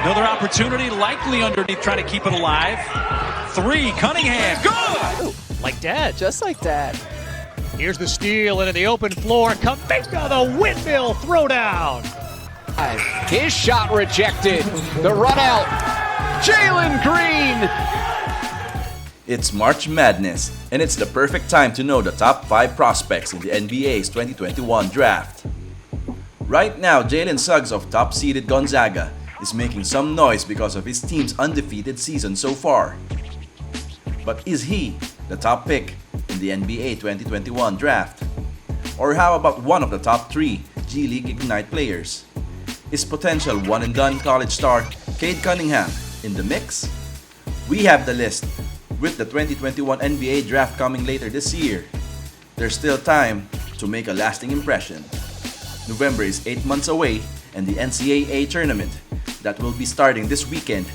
Another opportunity, likely underneath, trying to keep it alive. Three, Cunningham, good! Like that. Just like that. Here's the steal into the open floor. Kominga, the windmill throwdown. His shot rejected. The run out. Jalen Green. It's March Madness, and it's the perfect time to know the top 5 prospects in the NBA's 2021 draft. Right now, Jalen Suggs of top-seeded Gonzaga is making some noise because of his team's undefeated season so far. But is he the top pick in the NBA 2021 draft? Or how about one of the top 3 G League Ignite players? Is potential one-and-done college star Cade Cunningham in the mix? We have the list. With the 2021 NBA draft coming later this year, there's still time to make a lasting impression. November is 8 months away, and the NCAA tournament that will be starting this weekend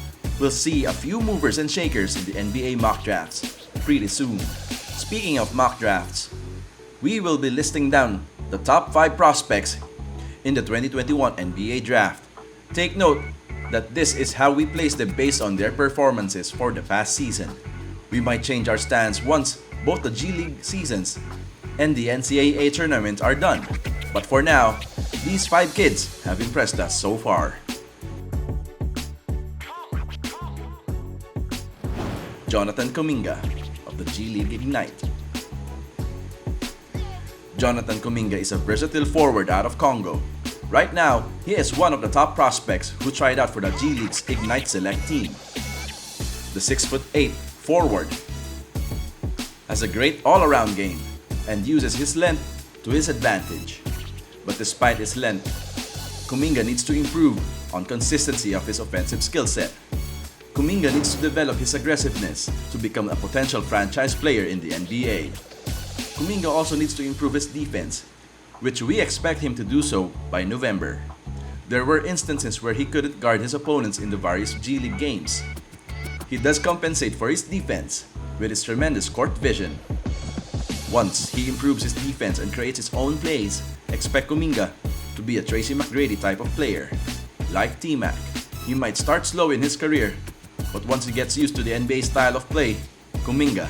will see a few movers and shakers in the NBA mock drafts pretty soon. Speaking of mock drafts, we will be listing down the top 5 prospects in the 2021 NBA draft. Take note that this is how we place them based on their performances for the past season. We might change our stance once both the G League seasons and the NCAA tournament are done. But for now, these 5 kids have impressed us so far. Jonathan Kominga of the G League Ignite. Jonathan Kominga is a versatile forward out of Congo. Right now, he is one of the top prospects who tried out for the G League's Ignite Select team. The 6'8" forward has a great all-around game and uses his length to his advantage. But despite his length, Kominga needs to improve on consistency of his offensive skill set. Kominga needs to develop his aggressiveness to become a potential franchise player in the NBA. Kominga also needs to improve his defense, which we expect him to do so by November. There were instances where he couldn't guard his opponents in the various G League games. He does compensate for his defense with his tremendous court vision. Once he improves his defense and creates his own plays, expect Kominga to be a Tracy McGrady type of player. Like T-Mac, he might start slow in his career, but once he gets used to the NBA style of play, Kominga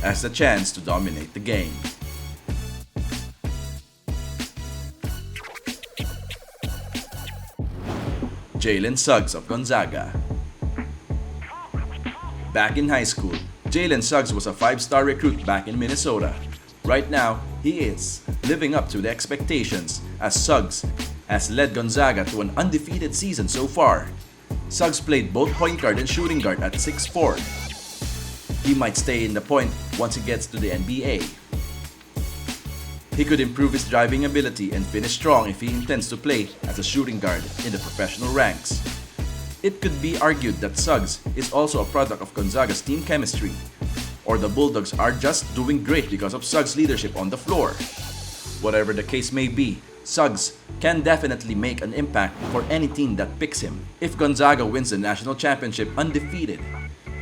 has the chance to dominate the game. Jalen Suggs of Gonzaga. Back in high school, Jalen Suggs was a 5-star recruit back in Minnesota. Right now, he is living up to the expectations as Suggs has led Gonzaga to an undefeated season so far. Suggs played both point guard and shooting guard at 6'4". He might stay in the point once he gets to the NBA. He could improve his driving ability and finish strong if he intends to play as a shooting guard in the professional ranks. It could be argued that Suggs is also a product of Gonzaga's team chemistry, or the Bulldogs are just doing great because of Suggs' leadership on the floor. Whatever the case may be, Suggs can definitely make an impact for any team that picks him. If Gonzaga wins the national championship undefeated,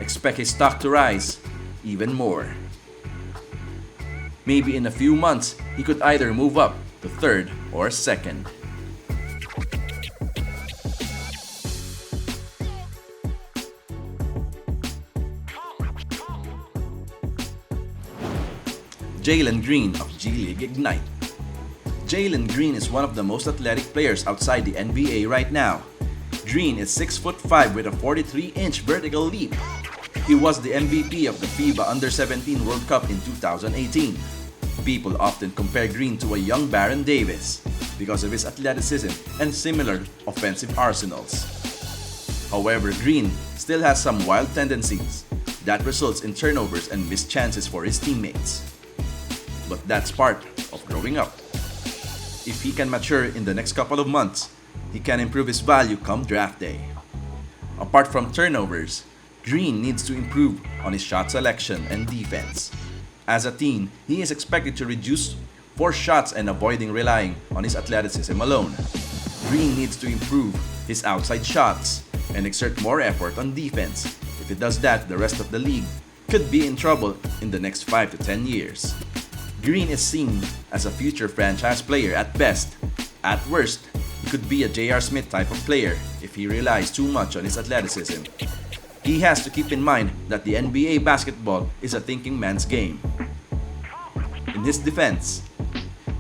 expect his stock to rise even more. Maybe in a few months, he could either move up to 3rd or 2nd. Jalen Green of G League Ignite. Jalen Green is one of the most athletic players outside the NBA right now. Green is 6'5" with a 43-inch vertical leap. He was the MVP of the FIBA Under-17 World Cup in 2018. People often compare Green to a young Baron Davis because of his athleticism and similar offensive arsenals. However, Green still has some wild tendencies that results in turnovers and missed chances for his teammates. But that's part of growing up. If he can mature in the next couple of months, he can improve his value come draft day. Apart from turnovers, Green needs to improve on his shot selection and defense. As a teen, he is expected to reduce forced shots and avoiding relying on his athleticism alone. Green needs to improve his outside shots and exert more effort on defense. If he does that, the rest of the league could be in trouble in the next 5 to 10 years. Green is seen as a future franchise player at best. At worst, he could be a J.R. Smith type of player if if he relies too much on his athleticism. He has to keep in mind that the NBA basketball is a thinking man's game. In his defense,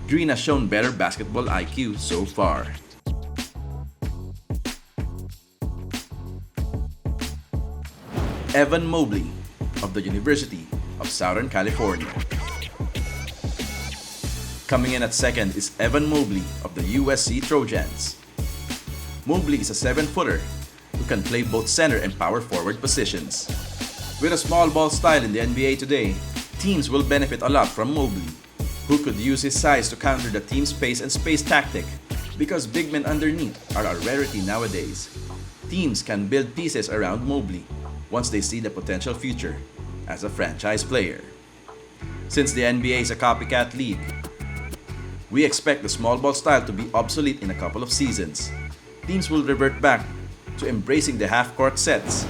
Green has shown better basketball IQ so far. Evan Mobley of the University of Southern California. Coming in at second is Evan Mobley of the USC Trojans. Mobley is a 7-footer who can play both center and power forward positions. With a small ball style in the NBA today, teams will benefit a lot from Mobley, who could use his size to counter the team's pace and space tactic, because big men underneath are a rarity nowadays. Teams can build pieces around Mobley once they see the potential future as a franchise player. Since the NBA is a copycat league, we expect the small ball style to be obsolete in a couple of seasons. Teams will revert back to embracing the half-court sets,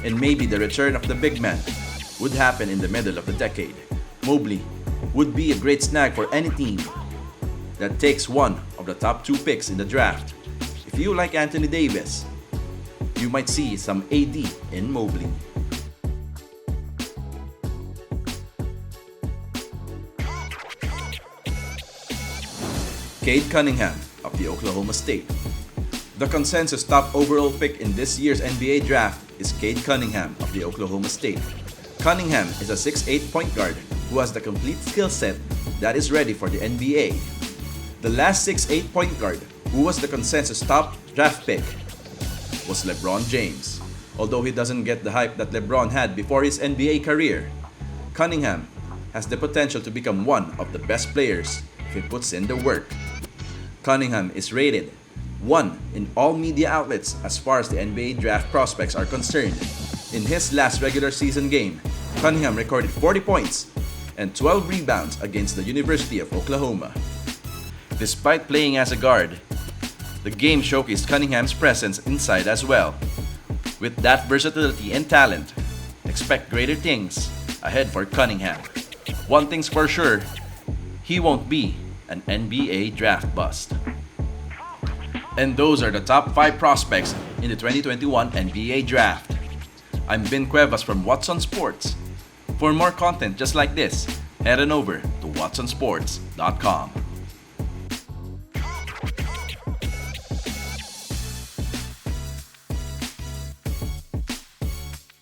and maybe the return of the big man would happen in the middle of the decade. Mobley would be a great snag for any team that takes one of the top 2 picks in the draft. If you like Anthony Davis, you might see some AD in Mobley. Cade Cunningham of the Oklahoma State. The consensus top overall pick in this year's NBA draft is Cade Cunningham of the Oklahoma State. Cunningham is a 6'8" point guard who has the complete skill set that is ready for the NBA. The last 6'8" point guard who was the consensus top draft pick was LeBron James. Although he doesn't get the hype that LeBron had before his NBA career, Cunningham has the potential to become one of the best players if he puts in the work. Cunningham is rated 1 in all media outlets as far as the NBA draft prospects are concerned. In his last regular season game, Cunningham recorded 40 points and 12 rebounds against the University of Oklahoma. Despite playing as a guard, the game showcased Cunningham's presence inside as well. With that versatility and talent, expect greater things ahead for Cunningham. One thing's for sure, he won't be an NBA draft bust. And those are the top 5 prospects in the 2021 NBA Draft. I'm Ben Cuevas from Watson Sports. For more content just like this, head on over to watsonsports.com.